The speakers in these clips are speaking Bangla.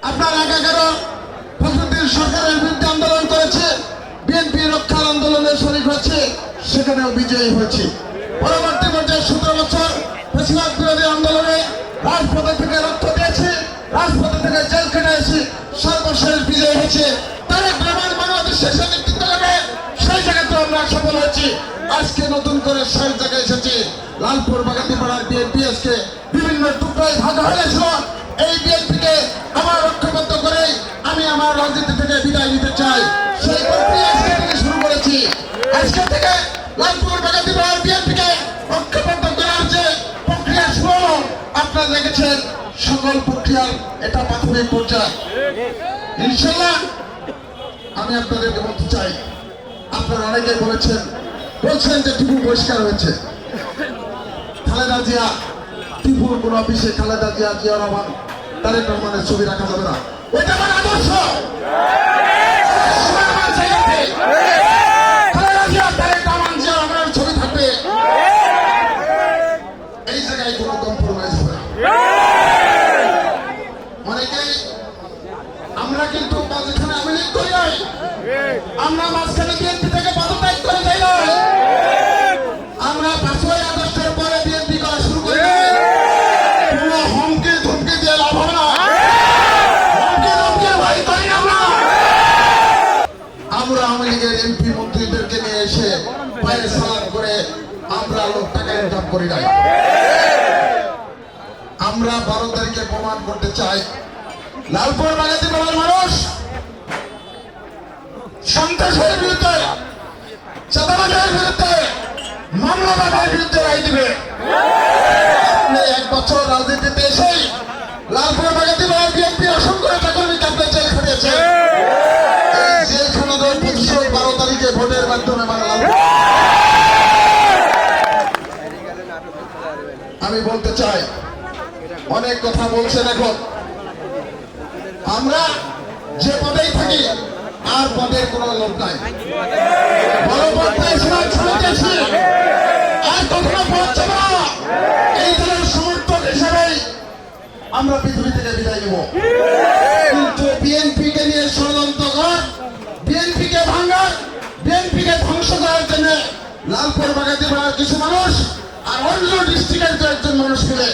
আপনার 11 ফখরুদ্দিন সরকারের বিরুদ্ধে আন্দোলন করেছে, বিএনপি রক্ষার আন্দোলনে শরীক হয়েছে, সেখানেও বিজয়ী হয়েছে। পরবর্তী পর্যায়ে 17 বছর ফ্যাসিবাদ বিরোধী আন্দোলনে রাজপথে থেকে রক্ত দিয়েছে, রাজপথে থেকে জেল কেটেছে, সর্বশেষ বিজয় হয়েছে। তারেক রহমান বাংলাদেশের নেতৃত্ব দেবে, সেই জায়গাতে আমরা সফল হয়েছি। আজকে নতুন করে সেই জায়গায় এসেছি। লালপুর বাগাতিপাড়ার বিএনপি আজকে বিভিন্ন টুকরায় ভাগা হয়েছিল। এই বিএনপিকে আমার ঐক্যবদ্ধ করে আমি আমার রাজনীতি থেকে বিদায় নিতে চাই। সেই প্রক্রিয়া আজকে থেকে শুরু করেছি। আজকে থেকে লালপুর বাগাতিপাড়ার বিএনপিকে ঐক্যবদ্ধ করার যে প্রক্রিয়া শুরু হলো, আপনারা দেখেছেন সকল প্রক্রিয়ার এটা প্রাথমিক পর্যায়ে। ইনশাল্লাহ আমি আপনাদেরকে বলতে চাই, আপনারা অনেকে বলছেন যে টিপু পরিষ্কার হয়েছে। খালেদা জিয়া, টিপুর কোন অফিসে খালেদা জিয়া, জিয়া রহমান, তারেক রহমানের ছবি রাখা যাবে না। ওইটা আমার আদর্শ। খালেদা জিয়া, তারেক রহমান, জিয়া রহমানের ছবি থাকবে, এই জায়গায় কোনো কম্প্রোমাইজ হবে না। অনেকেই আমরা কিন্তু মাঝখানে আমি লিখ করি নাই, আমরা মাঝখানে বিএনপি থেকে পদত্যাগ করে যাই নাই, আমরা 5ই আগস্টের পরে বিএনপি করা শুরু করি নাই। কোনো হুমকি ধুমকি দিয়ে লাভ হবে না, হুমকি ধুমকি ভয় করি না আমরা। আমরা আওয়ামী লীগের এমপি মন্ত্রীদেরকে নিয়ে এসে পায়ে সালাম করে আমরা লোক টাকা ইনকাম করি নাই। আমরা 12 তারিখে প্রমাণ করতে চাই, লালপুর বাগাতিপাড়ার মানুষ সন্ত্রাসের বিরুদ্ধে, চাঁদাবাজের বিরুদ্ধে, মামলাবাজের বিরুদ্ধে রায় দিবে। আপনি 1 বছর রাজনীতিতে এসেই লালপুর বাগাতিপাড়ার বিএনপি অসংখ্য নেতাকর্মীকে আপনি জেল খাটিয়েছেন। এই জেল খাটানোর প্রতিশোধ 12 তারিখে ভোটের মাধ্যমে বাংলা। আমি বলতে চাই, অনেক কথা বলছেন এখন, আমরা যে পদেই থাকি আর পদের কোন লোক নাই। বড় পর্দায় সমাজ ছড়াতেছি, আর কখনো পৌঁছে না। এই দলের সমর্থক হিসেবেই আমরা পৃথিবী থেকে বিদায় নেব। কিন্তু বিএনপিকে নিয়ে ষড়যন্ত্র কর, বিএনপিকে ভাঙার, বিএনপিকে ধ্বংস করার জন্য লালপুর বাগাতিপাড়ার কিছু মানুষ আর অন্য ডিস্ট্রিক্টের কয়েকজন মানুষ মিলে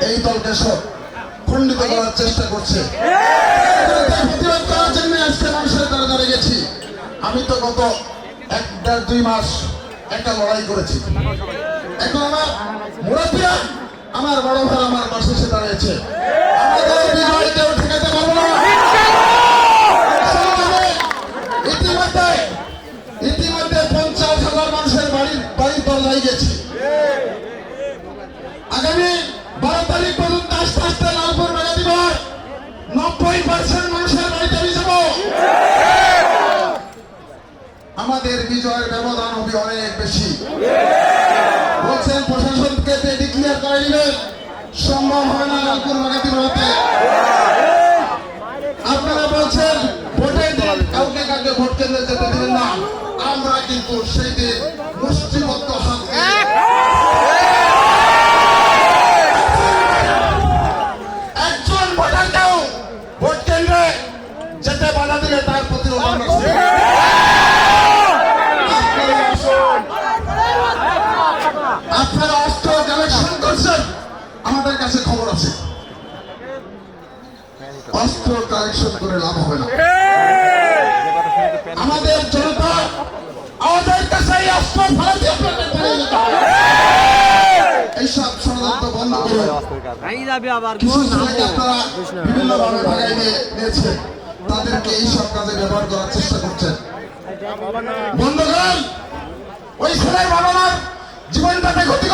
এই দলকে সব খণ্ডিত করার চেষ্টা করছে। প্রতিরোধ করার জন্য আজকে মানুষের দ্বারা দাঁড়িয়ে গেছি। আমি তো গত 1-2 মাস একটা লড়াই করেছি। এখন আমার মুরব্বীরা, আমার বড় ভাই আমার পাশে এসে দাঁড়িয়েছে। আমাদের বিজয় কেউ ঠেকাতে পারবো না। ইতিমধ্যে 50,000 মানুষের বাড়ির দরজায় গেছি। আগামী 12 তারিখ পর্যন্ত আস্তে আস্তে লালপুর বাগাতিপাড়ার 90% মানুষের বাড়িতে আমি যাব। আমাদের বিজয়ের ব্যবধান হবে অনেক বেশি। বলছেন প্রশাসনকে ডিক্লেয়ার করে দিবেন, সম্ভব হবে না লালপুর বাগাতিপাড়াতে। আপনারা বলছেন ভোটের দিন কাউকে ভোট কেন্দ্রে যেতে দিবেন না। আমরা কিন্তু সেই দিন মুষ্টিবদ্ধ হাত একজন ভোটারকেও ভোট কেন্দ্রে যেতে বাধা দিলে তার প্রতিরোধ আমরা করব। আপনারা অস্ত্র কালেকশন করছেন, আমাদের কাছে খবর আছে। অস্ত্র কালেকশন করে লাভ হবে না। আমাদের জনতা আমাদের কাছে এই অস্ত্র ফেলে আপনাদের পালিয়ে যেতে হবে। এইসব ষড়যন্ত্র বন্ধ করে কিছু ছেলেকে আপনারা বিভিন্নভাবে ভাগাই নিয়েছে, তাদেরকে এইসব কাজে ব্যবহার করার চেষ্টা করছেন। বন্ধ করেন। ওই ছেলের বাবা মার জীবনটাকে ক্ষতি